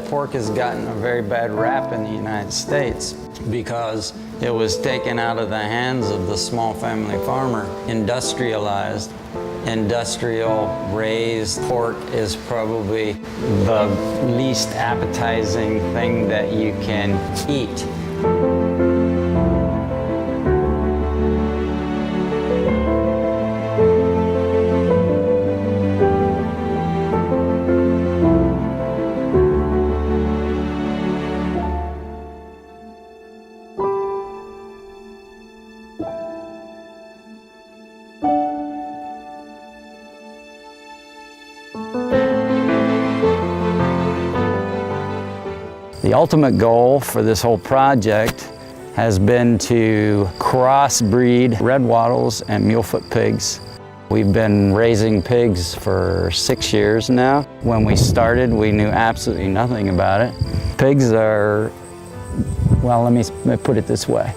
pork has gotten a very bad rap in the United States because it was taken out of the hands of the small family farmer, industrialized. Industrial raised pork is probably the least appetizing thing that you can eat. The ultimate goal for this whole project has been to crossbreed red wattles and mulefoot pigs. We've been raising pigs for 6 years now. When we started, we knew absolutely nothing about it. Pigs are, well, let me put it this way.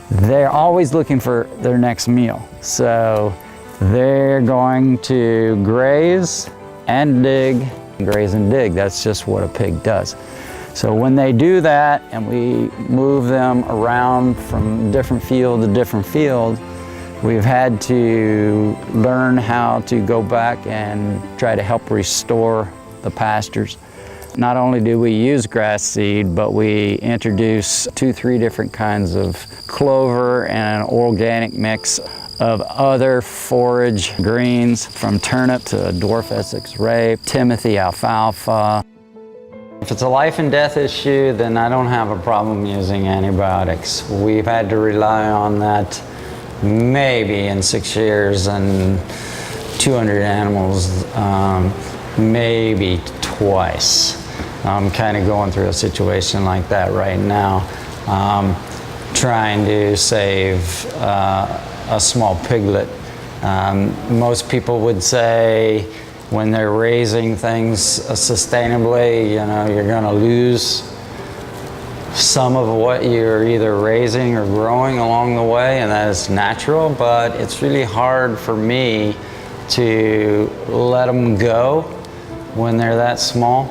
They're always looking for their next meal. So they're going to graze and dig, graze and dig. That's just what a pig does. So when they do that and we move them around from different field to different field, we've had to learn how to go back and try to help restore the pastures. Not only do we use grass seed, but we introduce 2-3 different kinds of clover and an organic mix of other forage greens, from turnip to dwarf Essex rape, Timothy alfalfa. If it's a life and death issue, then I don't have a problem using antibiotics. We've had to rely on that maybe in 6 years and 200 animals, maybe twice. I'm kind of going through a situation like that right now, trying to save a small piglet. Most people would say, when they're raising things sustainably, you know, you're going to lose some of what you're either raising or growing along the way, and that is natural, but it's really hard for me to let them go when they're that small.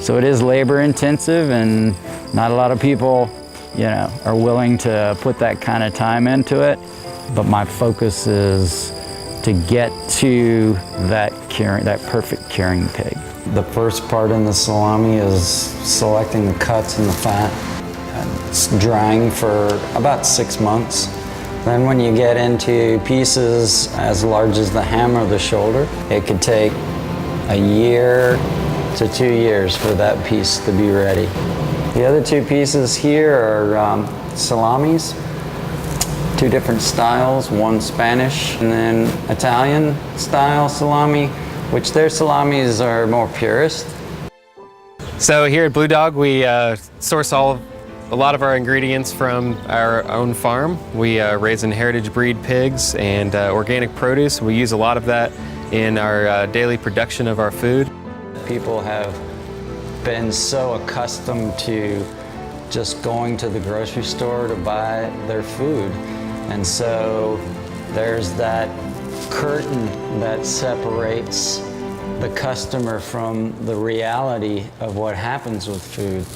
So it is labor intensive, and not a lot of people, you know, are willing to put that kind of time into it. But my focus is to get to that perfect curing pig. The first part in the salami is selecting the cuts and the fat. It's drying for about 6 months. Then when you get into pieces as large as the ham or the shoulder, it could take a year to 2 years for that piece to be ready. The other 2 pieces here are salamis. 2 different styles, one Spanish and then Italian style salami, which their salamis are more purist. So here at Blue Dog, we source a lot of our ingredients from our own farm. We raise in heritage breed pigs and organic produce. We use a lot of that in our daily production of our food. People have been so accustomed to just going to the grocery store to buy their food. And so there's that curtain that separates the customer from the reality of what happens with food.